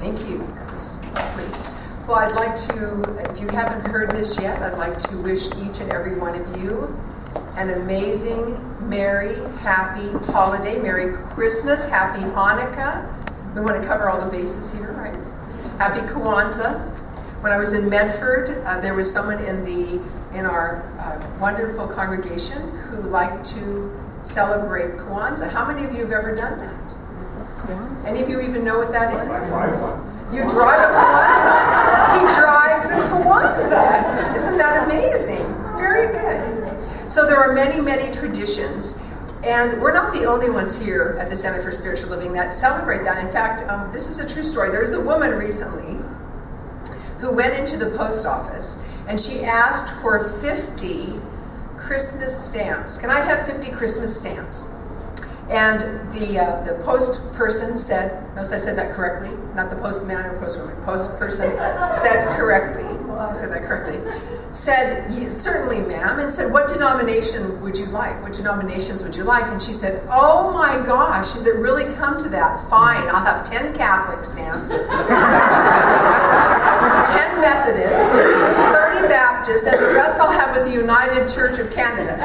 Thank you. That was lovely. Well, I'd like to, if you haven't heard this yet, I'd like to wish each and every one of you an amazing, merry, happy holiday. Merry Christmas, happy Hanukkah. We want to cover all the bases here, right? Happy Kwanzaa. When I was in Medford, there was someone in our wonderful congregation who liked to celebrate Kwanzaa. How many of you have ever done that? Any of you even know what that is? You drive a Kwanzaa. He drives a Kwanzaa. Isn't that amazing? Very good. So there are many, many traditions, and we're not the only ones here at the Center for Spiritual Living that celebrate that. In fact, this is a true story. There was a woman recently who went into the post office and she asked for 50 Christmas stamps. Can I have 50 Christmas stamps? And the post person said, notice I said that correctly, not the postman or postwoman, post person said correctly, I said that correctly, said, certainly ma'am, and said, what denomination would you like? What denominations would you like? And she said, oh my gosh, has it really come to that? Fine, I'll have 10 Catholic stamps, 10 Methodist, 30 Baptist, and the rest I'll have with the United Church of Canada,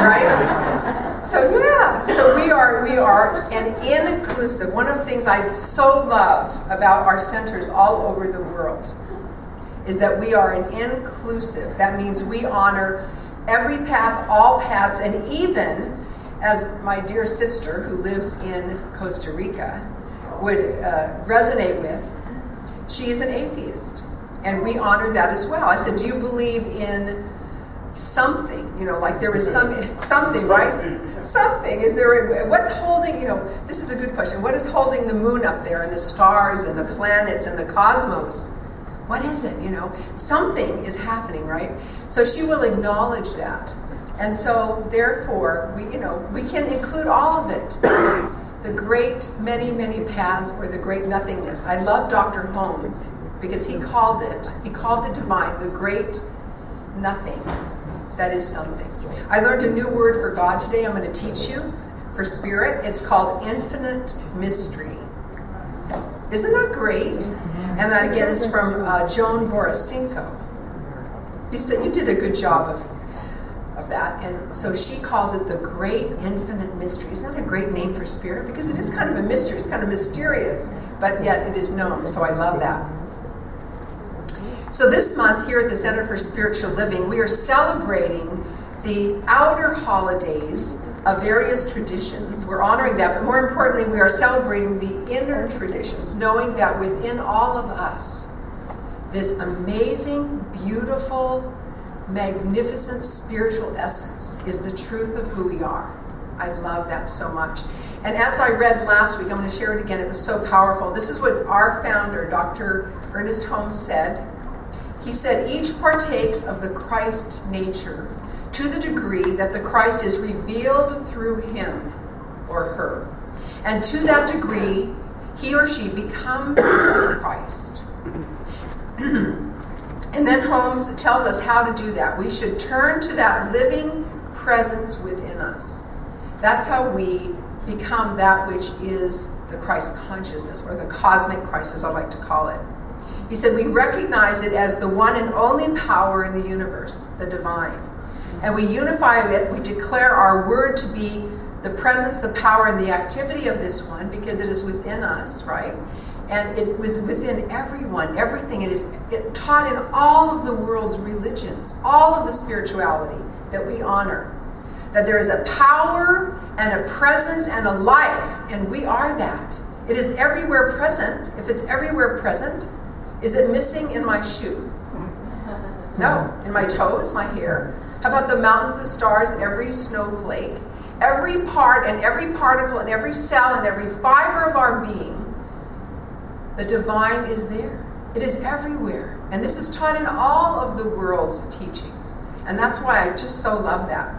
right? So yeah, so we are an inclusive. One of the things I so love about our centers all over the world is that we are an inclusive. That means we honor every path, all paths, and even, as my dear sister who lives in Costa Rica would resonate with, she is an atheist, and we honor that as well. I said, do you believe in something? Like there was something, right? Something. Is there, what's holding, this is a good question. What is holding the moon up there and the stars and the planets and the cosmos? What is it, Something is happening, right? So she will acknowledge that. And so, therefore, we can include all of it. The great many, many paths or the great nothingness. I love Dr. Holmes because he called it divine, the great nothing that is something. I learned a new word for God today I'm going to teach you for spirit. It's called infinite mystery. Isn't that great? And that again is from Joan Borisenko. You did a good job of that. And so she calls it the great infinite mystery. Isn't that a great name for spirit? Because it is kind of a mystery. It's kind of mysterious, but yet it is known. So I love that. So this month here at the Center for Spiritual Living, we are celebrating the outer holidays of various traditions. We're honoring that, but more importantly, we are celebrating the inner traditions, knowing that within all of us, this amazing, beautiful, magnificent spiritual essence is the truth of who we are. I love that so much. And as I read last week, I'm going to share it again. It was so powerful. This is what our founder, Dr. Ernest Holmes, said. He said, each partakes of the Christ nature to the degree that the Christ is revealed through him or her. And to that degree, he or she becomes the Christ. And then Holmes tells us how to do that. We should turn to that living presence within us. That's how we become that which is the Christ consciousness, or the cosmic Christ, as I like to call it. He said, we recognize it as the one and only power in the universe, the divine. And we unify it, we declare our word to be the presence, the power, and the activity of this one, because it is within us, right? And it was within everyone, everything. It is taught in all of the world's religions, all of the spirituality that we honor. That there is a power and a presence and a life, and we are that. It is everywhere present. If it's everywhere present, is it missing in my shoe? No. In my toes, my hair? How about the mountains, the stars, every snowflake? Every part and every particle and every cell and every fiber of our being, the divine is there. It is everywhere. And this is taught in all of the world's teachings. And that's why I just so love that.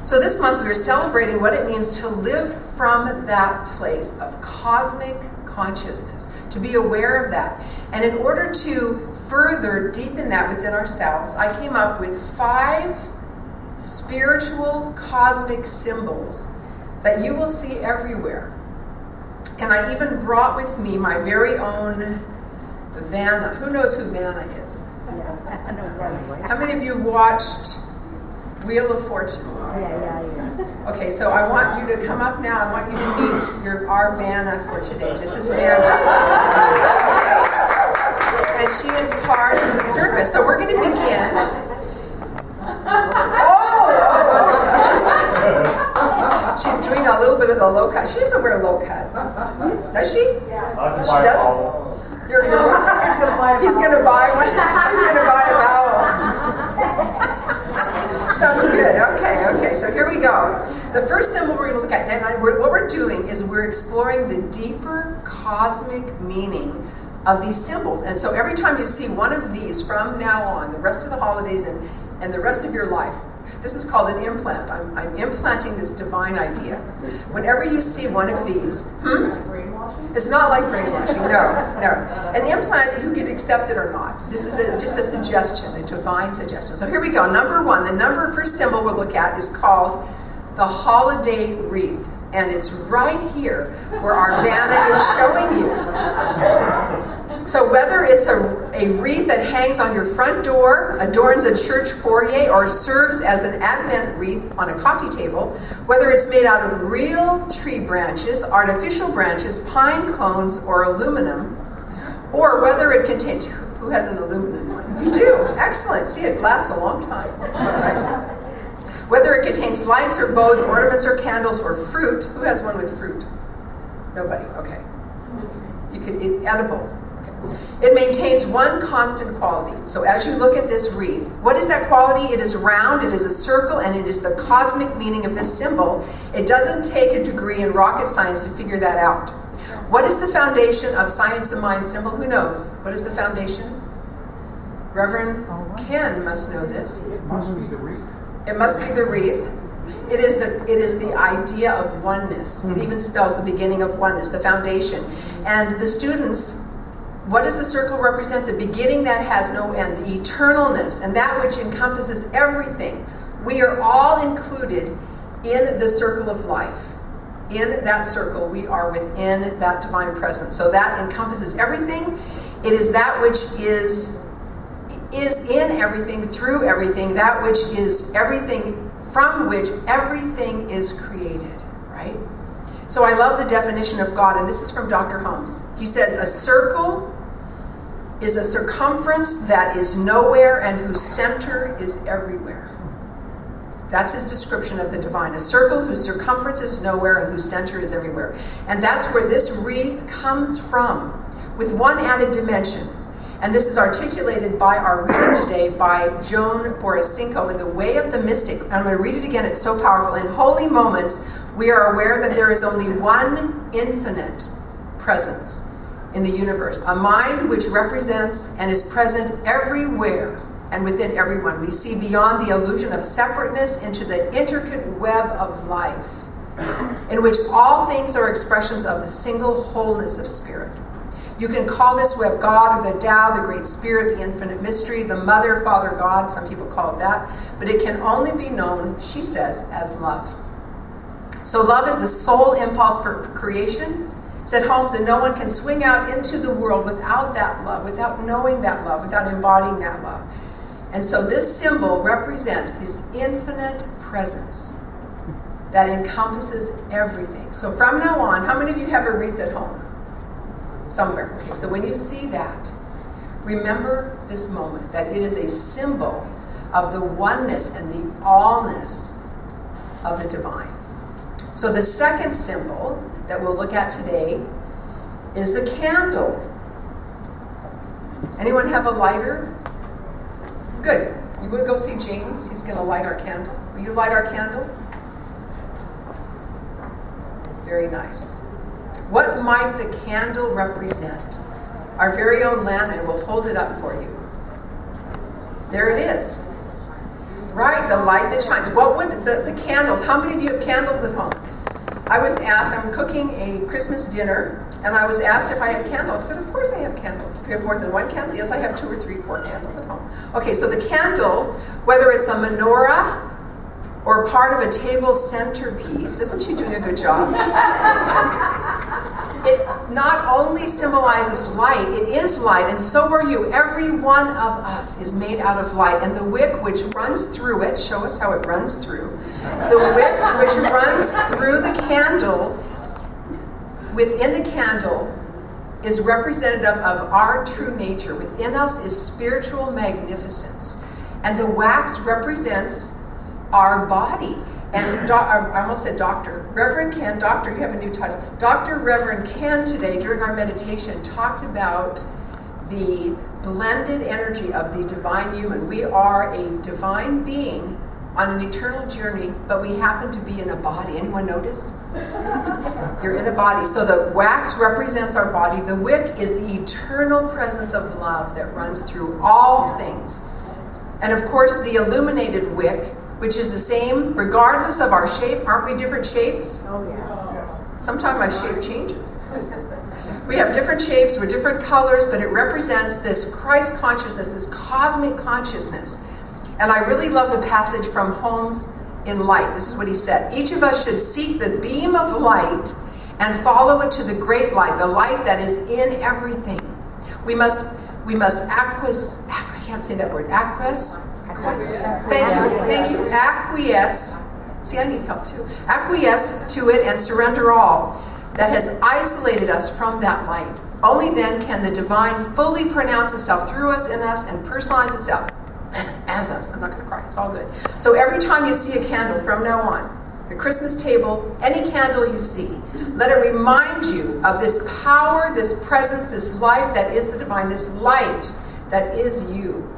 So this month we are celebrating what it means to live from that place of cosmic consciousness, to be aware of that. And in order to further deepen that within ourselves, I came up with 5 spiritual cosmic symbols that you will see everywhere. And I even brought with me my very own Vanna. Who knows who Vanna is? How many of you watched Wheel of Fortune? Yeah. Okay, so I want you to come up now. I want you to meet our Vanna for today. This is Vanna. Okay. And she is part of the service. So we're going to begin. She's doing a little bit of the low cut. She doesn't wear low cut. Does she? Yeah. She does? He's going to buy one. He's going to buy a vowel. That's good. Okay. So here we go. The first symbol we're going to look at, and what we're doing is we're exploring the deeper cosmic meaning of these symbols. And so every time you see one of these from now on, the rest of the holidays and the rest of your life, this is called an implant. I'm implanting this divine idea. Whenever you see one of these, it's not like brainwashing. No. An implant, you can accept it or not. This is just a suggestion, a divine suggestion. So here we go. Number one, the first symbol we'll look at is called the holiday wreath. And it's right here where our Vanna is showing you. So whether it's a wreath that hangs on your front door, adorns a church foyer, or serves as an Advent wreath on a coffee table, whether it's made out of real tree branches, artificial branches, pine cones, or aluminum, or whether it contains... Who has an aluminum one? You do. Excellent. See, it lasts a long time. Right? Whether it contains lights or bows, ornaments or candles, or fruit. Who has one with fruit? Nobody. Okay. You can edible. It maintains one constant quality. So as you look at this wreath, what is that quality? It is round, it is a circle, and it is the cosmic meaning of this symbol. It doesn't take a degree in rocket science to figure that out. What is the foundation of Science of Mind symbol? Who knows? What is the foundation? Reverend Ken must know this. It must be the wreath. It must be the wreath. It is the idea of oneness. It even spells the beginning of oneness, the foundation. And the students... What does the circle represent? The beginning that has no end, the eternalness, and that which encompasses everything. We are all included in the circle of life. In that circle, we are within that divine presence. So that encompasses everything. It is that which is in everything, through everything, that which is everything, from which everything is created, right? So I love the definition of God, and this is from Dr. Holmes. He says, a circle is a circumference that is nowhere and whose center is everywhere. That's his description of the divine. A circle whose circumference is nowhere and whose center is everywhere. And that's where this wreath comes from, with one added dimension. And this is articulated by our reading today by Joan Borasinko in The Way of the Mystic. I'm going to read it again. It's so powerful. In holy moments, we are aware that there is only one infinite presence in the universe, a mind which represents and is present everywhere and within everyone. We see beyond the illusion of separateness into the intricate web of life, in which all things are expressions of the single wholeness of spirit. You can call this web God or the Tao, the Great Spirit, the infinite mystery, the Mother, Father, God. Some people call it that. But it can only be known, she says, as love. So love is the sole impulse for creation, said Holmes, and no one can swing out into the world without that love, without knowing that love, without embodying that love. And so this symbol represents this infinite presence that encompasses everything. So from now on, how many of you have a wreath at home? Somewhere. Okay, so when you see that, remember this moment, that it is a symbol of the oneness and the allness of the divine. So the second symbol that we'll look at today is the candle. Anyone have a lighter? Good. You will go see James. He's going to light our candle. Will you light our candle? Very nice. What might the candle represent? Our very own Lana will hold it up for you. There it is. Right, the light that shines. What would the candles, how many of you have candles at home? I was asked, I'm cooking a Christmas dinner, and I was asked if I have candles. I said, of course I have candles. If you have more than one candle, yes, I have 2 or 3, 4 candles at home. Okay, so the candle, whether it's a menorah or part of a table centerpiece, isn't she doing a good job? not only symbolizes light, it is light, and so are you. Every one of us is made out of light, and the wick which runs through it, show us how it runs through. The wick which runs through the candle, within the candle, is representative of our true nature. Within us is spiritual magnificence. And the wax represents our body. And I almost said doctor. Reverend Ken, doctor, you have a new title. Dr. Reverend Ken today, during our meditation, talked about the blended energy of the divine human. We are a divine being on an eternal journey, but we happen to be in a body. Anyone notice? You're in a body. So the wax represents our body. The wick is the eternal presence of love that runs through all things. And of course, the illuminated wick, which is the same regardless of our shape. Aren't we different shapes? Oh, yeah. Sometimes my shape changes. We have different shapes, we're different colors, but it represents this Christ consciousness, this cosmic consciousness. And I really love the passage from Homes in Light. This is what he said. Each of us should seek the beam of light and follow it to the great light, the light that is in everything. We must acquiesce. I can't say that word. Acquiesce. Thank you. Acquiesce. See, I need help too. Acquiesce to it and surrender all that has isolated us from that light. Only then can the divine fully pronounce itself through us, in us, and personalize itself as us. I'm not going to cry. It's all good. So every time you see a candle from now on, the Christmas table, any candle you see, let it remind you of this power, this presence, this life that is the divine, this light that is you,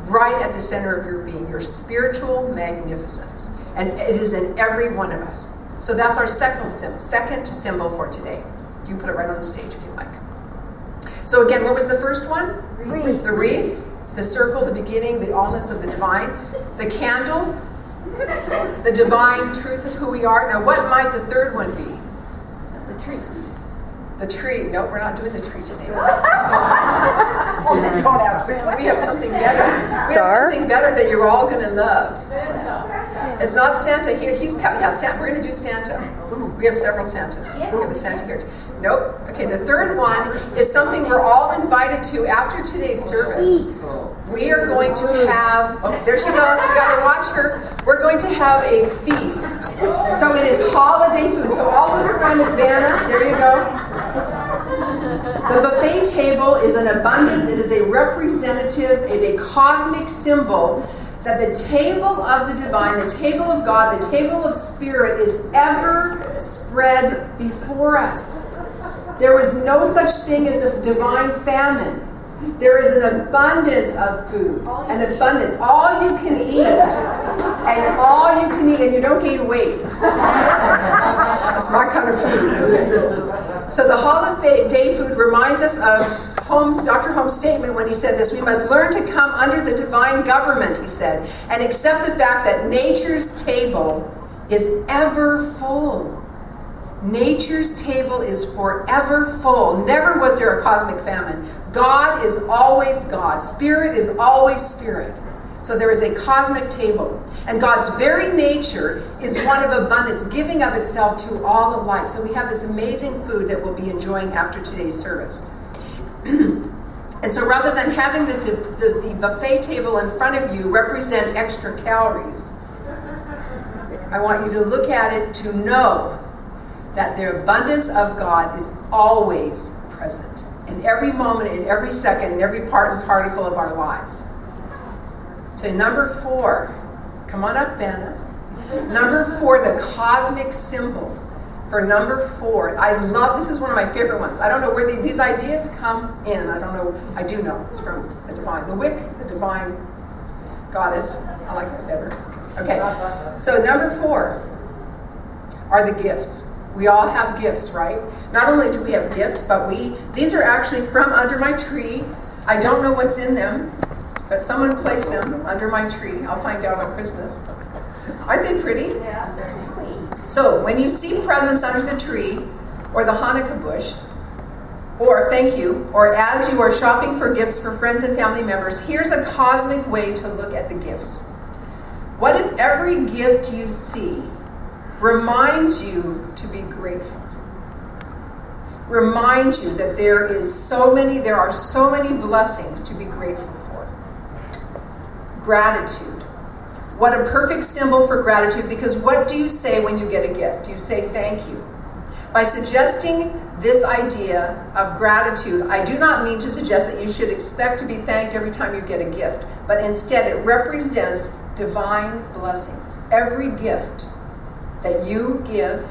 right at the center of your being, your spiritual magnificence. And it is in every one of us. So that's our second symbol for today. You can put it right on the stage if you like. So again, what was the first one? Wreath. The wreath, the circle, the beginning, the allness of the divine. The candle, the divine truth of who we are. Now what might the third one be? The tree. The tree. No, we're not doing the tree today. We We have something better. We have something better that you're all going to love. It's not Santa here. He's coming. Yeah, Santa. We're going to do Santa. We have several Santas. We have a Santa here. Nope. Okay, the third one is something we're all invited to after today's service. We are going to have, oh, there she goes. We got to watch her. We're going to have a feast. So it is holiday food. So all look around at Vanna. There you go. The buffet table is an abundance. It is a representative and a cosmic symbol that the table of the divine, the table of God, the table of spirit is ever spread before us. There is no such thing as a divine famine. There is an abundance of food, an abundance. All you can eat, and you don't gain weight. That's my kind of food. So the holiday food reminds us of Dr. Holmes' statement when he said this. We must learn to come under the divine government, he said, and accept the fact that nature's table is ever full. Nature's table is forever full. Never was there a cosmic famine. God is always God. Spirit is always spirit. So there is a cosmic table. And God's very nature is one of abundance, giving of itself to all alike. So we have this amazing food that we'll be enjoying after today's service. And so rather than having the buffet table in front of you represent extra calories, I want you to look at it to know that the abundance of God is always present in every moment, in every second, in every part and particle of our lives. So number 4, come on up, Vanna. Number 4, the cosmic symbol. For number 4, I love, this is one of my favorite ones. I don't know where these ideas come in. I don't know. I do know. It's from the divine. The wick, the divine goddess. I like that better. Okay. So number 4 are the gifts. We all have gifts, right? Not only do we have gifts, but these are actually from under my tree. I don't know what's in them, but someone placed them under my tree. I'll find out on Christmas. Aren't they pretty? Yeah. So when you see presents under the tree or the Hanukkah bush, or as you are shopping for gifts for friends and family members, here's a cosmic way to look at the gifts. What if every gift you see reminds you to be grateful? remind you that there are so many blessings to be grateful for. Gratitude. What a perfect symbol for gratitude, because what do you say when you get a gift? You say thank you. By suggesting this idea of gratitude, I do not mean to suggest that you should expect to be thanked every time you get a gift, but instead it represents divine blessings. Every gift that you give,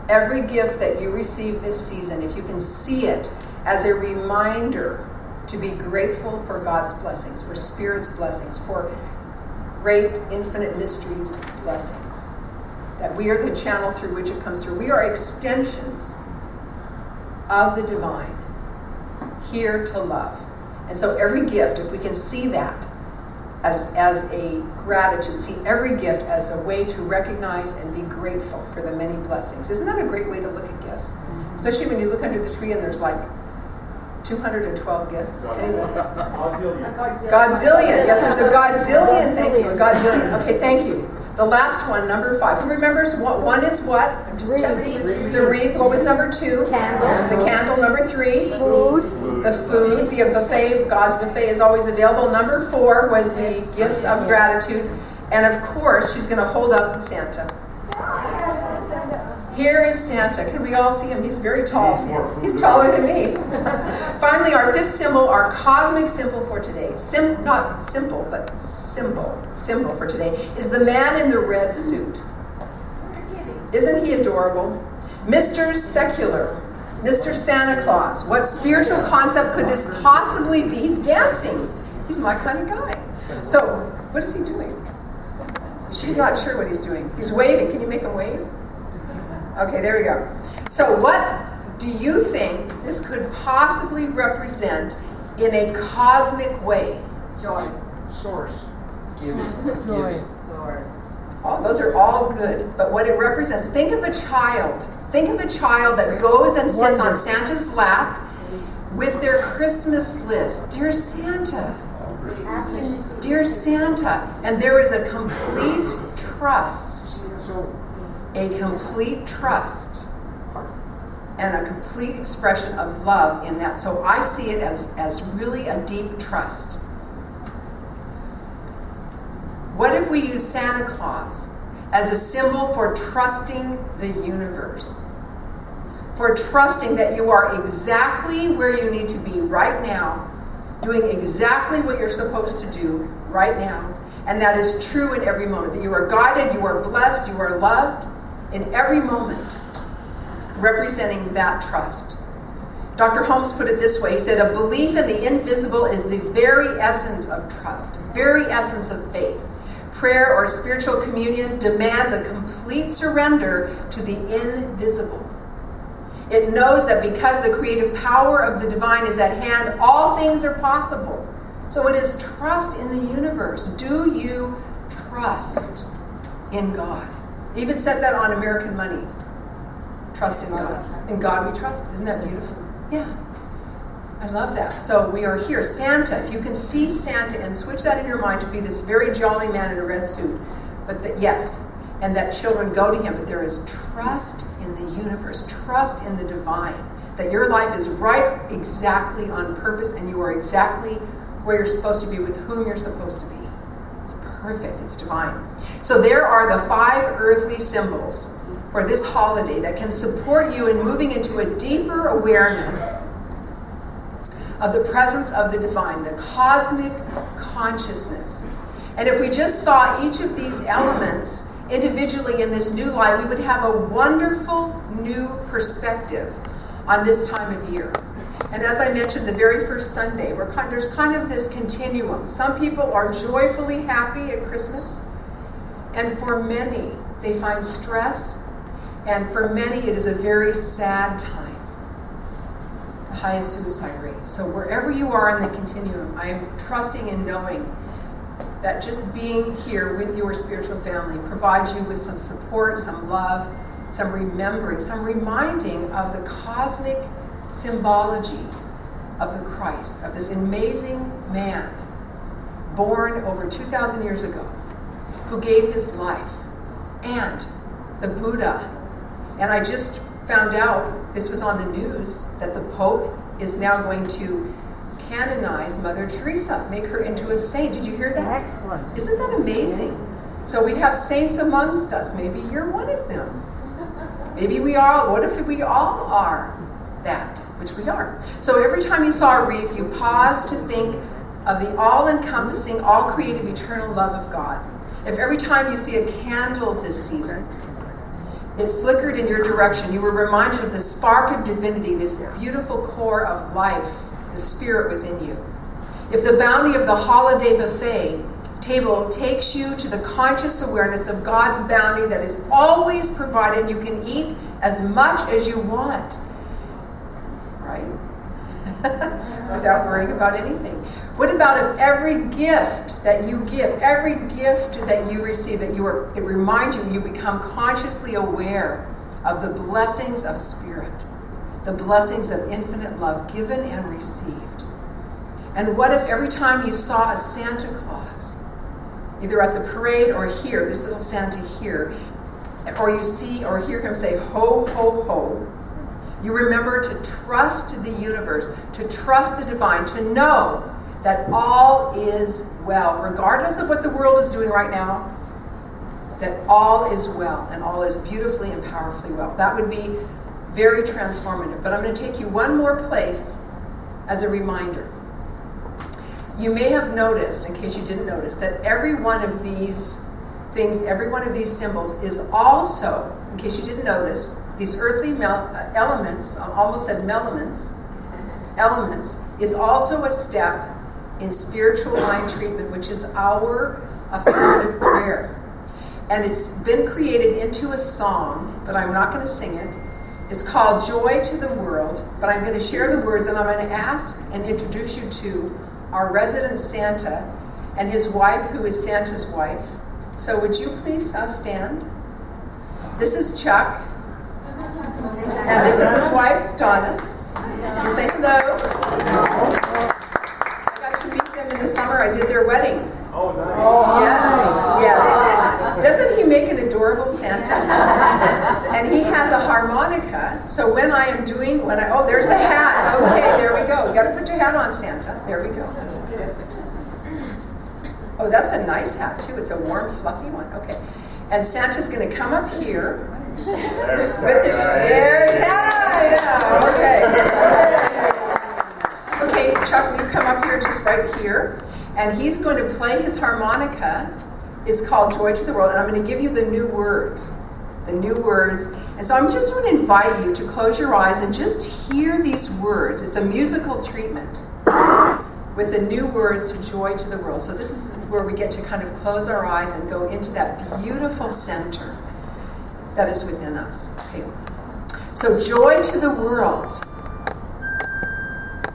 every gift that you receive this season, if you can see it as a reminder to be grateful for God's blessings, for Spirit's blessings, for great infinite mysteries blessings, that we are the channel through which it comes through. We are extensions of the divine, here to love. And so every gift, if we can see that as a gratitude, see every gift as a way to recognize and be grateful for the many blessings. Isn't that a great way to look at gifts? Especially when you look under the tree and there's like 212 gifts. Godzillion. Yes, there's a Godzillion. Thank you. A Godzillion. Okay, thank you. The last one, number 5. Who remembers what one is what? I'm just testing. The wreath. What was number 2? Candle. The candle. Number 3? Food. The food. The buffet. God's buffet is always available. Number 4 was the gifts of gratitude. And of course, she's going to hold up the Santa. Here is Santa. Can we all see him? He's very tall. He's taller than me. Finally, our 5th symbol, our cosmic symbol for today. Not simple, but symbol for today, is the man in the red suit. Isn't he adorable? Mr. Secular, Mr. Santa Claus. What spiritual concept could this possibly be? He's dancing. He's my kind of guy. So, what is he doing? She's not sure what he's doing. He's waving. Can you make him wave? Okay, there we go. So what do you think this could possibly represent in a cosmic way? Joy. Source. Giving. Joy. Oh, those are all good. But what it represents, think of a child. Think of a child that goes and sits on Santa's lap with their Christmas list. Dear Santa. Dear Santa. And there is a complete trust. A complete trust and a complete expression of love in that. So I see it as really a deep trust. What if we use Santa Claus as a symbol for trusting the universe? For trusting that you are exactly where you need to be right now, doing exactly what you're supposed to do right now. And that is true in every moment. That you are guided, you are blessed, you are loved. In every moment, representing that trust. Dr. Holmes put it this way. He said, a belief in the invisible is the very essence of trust, very essence of faith. Prayer or spiritual communion demands a complete surrender to the invisible. It knows that because the creative power of the divine is at hand, all things are possible. So it is trust in the universe. Do you trust in God? It even says that on American money. Trust in God. In God we trust. Isn't that beautiful? Yeah. I love that. So we are here. Santa, if you can see Santa and switch that in your mind to be this very jolly man in a red suit. But yes, and that children go to him. But there is trust in the universe. Trust in the divine. That your life is right exactly on purpose and you are exactly where you're supposed to be with whom you're supposed to be. It's perfect. It's divine. So there are the 5 earthly symbols for this holiday that can support you in moving into a deeper awareness of the presence of the divine, the cosmic consciousness. And if we just saw each of these elements individually in this new light, we would have a wonderful new perspective on this time of year. And as I mentioned, the very first Sunday, there's kind of this continuum. Some people are joyfully happy at Christmas, and for many, they find stress, and for many, it is a very sad time. The highest suicide rate. So wherever you are in the continuum, I am trusting and knowing that just being here with your spiritual family provides you with some support, some love, some remembering, some reminding of the cosmic symbology of the Christ, of this amazing man born over 2,000 years ago, who gave his life, and the Buddha. And I just found out This was on the news that the Pope is now going to canonize Mother Teresa, make her into a saint. Did you hear that? Excellent. Isn't that amazing? So we have saints amongst us. Maybe you're one of them. Maybe we are. What if we all are that, which we are? So every time you saw a wreath, you paused to think of the all-encompassing, all-creative, eternal love of God. If every time you see a candle this season, it flickered in your direction, you were reminded of the spark of divinity, this beautiful core of life, the spirit within you. If the bounty of the holiday buffet table takes you to the conscious awareness of God's bounty that is always provided, you can eat as much as you want, right? Without worrying about anything. What about if every gift that you give, every gift that you receive, it reminds you, you become consciously aware of the blessings of spirit, the blessings of infinite love given and received? And what if every time you saw a Santa Claus, either at the parade or here, this little Santa here, or you see or hear him say, ho, ho, ho, you remember to trust the universe, to trust the divine, to know that all is well, regardless of what the world is doing right now, that all is well and all is beautifully and powerfully well. That would be very transformative. But I'm going to take you one more place as a reminder. You may have noticed, in case you didn't notice, that every one of these things, every one of these symbols is also, in case you didn't notice, these earthly elements, I almost said elements, is also a step in spiritual mind treatment, which is our affirmative prayer. And it's been created into a song, but I'm not going to sing it. It's called Joy to the World, but I'm going to share the words, and I'm going to ask and introduce you to our resident Santa and his wife, who is Santa's wife. So would you please stand? This is Chuck, and this is his wife, Donna. You say hello. In the summer, I did their wedding. Oh, nice. Yes. Doesn't he make an adorable Santa? And he has a harmonica. So when I am doing, oh, there's the hat. Okay, there we go. You got to put your hat on, Santa. There we go. Oh, that's a nice hat too. It's a warm, fluffy one. Okay. And Santa's going to come up here. There's There's Santa. Yeah. Okay. Okay, Chuck, will you come up here, just right here? And he's going to play his harmonica. It's called Joy to the World. And I'm going to give you the new words. The new words. And so I'm just going to invite you to close your eyes and just hear these words. It's a musical treatment with the new words to Joy to the World. So this is where we get to kind of close our eyes and go into that beautiful center that is within us. Okay. So joy to the world.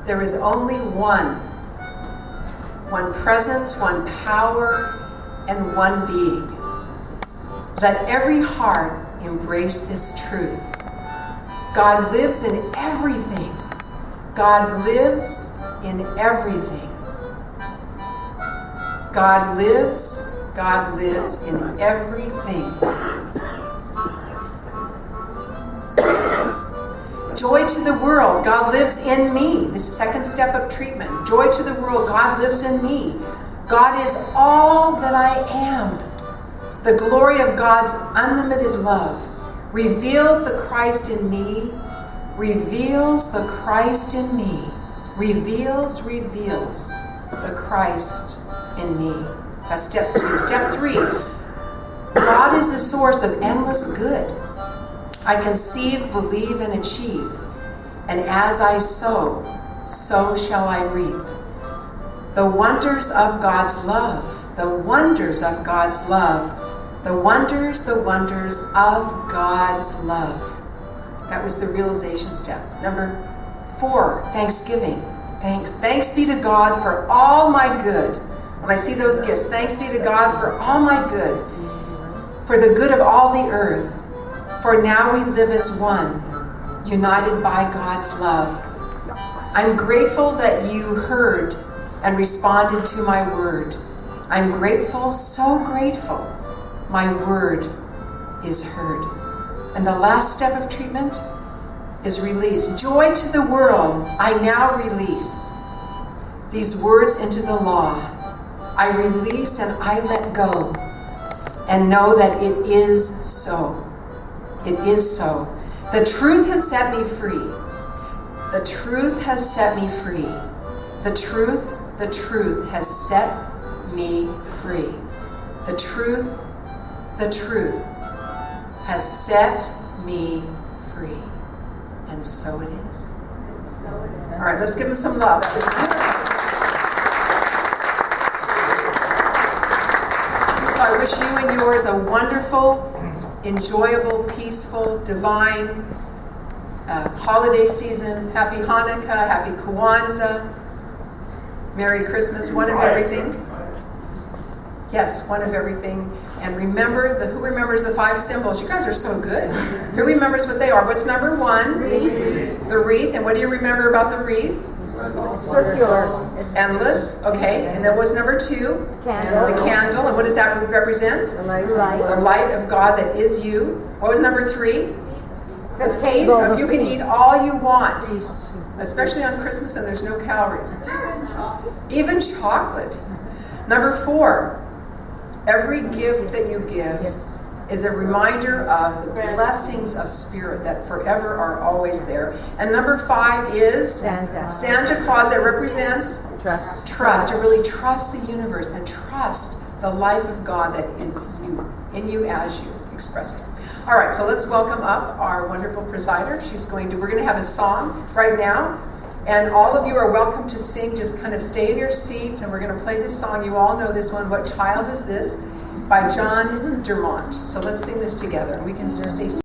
There is only one presence, one power, and one being. Let every heart embrace this truth. God lives in everything. God lives in everything. God lives in everything. Joy to the world, God lives in me. This is the second step of treatment. Joy to the world, God lives in me. God is all that I am. The glory of God's unlimited love reveals the Christ in me, reveals the Christ in me, reveals the Christ in me. That's step 2. Step 3, God is the source of endless good. I conceive, believe, and achieve. And as I sow, so shall I reap. The wonders of God's love, the wonders of God's love, the wonders of God's love. That was the realization step. Number 4, thanksgiving. Thanks be to God for all my good. When I see those gifts, thanks be to God for all my good, for the good of all the earth. For now we live as one, united by God's love. I'm grateful that you heard and responded to my word. I'm grateful, so grateful, my word is heard. And the last step of treatment, is released. Joy to the world, I now release. These words into the law, I release and I let go. And know that it is so. It is so. The truth has set me free. The truth has set me free. The truth has set me free. The truth has set me free. And so it is. All right, let's give him some love. That was beautiful. So I wish you and yours a wonderful, enjoyable, peaceful, divine holiday season. Happy Hanukkah, Happy Kwanzaa, Merry Christmas, one of everything. Yes, one of everything. And remember, who remembers the 5 symbols? You guys are so good. Who remembers what they are? What's number 1? Wreath. The wreath. And what do you remember about the wreath? Circular. Endless. Okay. And then what's number 2? Candle. The candle. And what does that represent? The light. The light of God that is you. What was number 3? The feast. If you can eat all you want, especially on Christmas and there's no calories. Even chocolate. Number 4, every gift that you give is a reminder of the blessings of Spirit that forever are always there. And number 5 is Santa Claus, that represents trust. To really trust the universe and trust the life of God that is you, in you as you express it. All right, so let's welcome up our wonderful presider. We're going to have a song right now. And all of you are welcome to sing. Just kind of stay in your seats, and we're going to play this song. You all know this one, What Child Is This? By John Dermont. So let's sing this together. We can just stay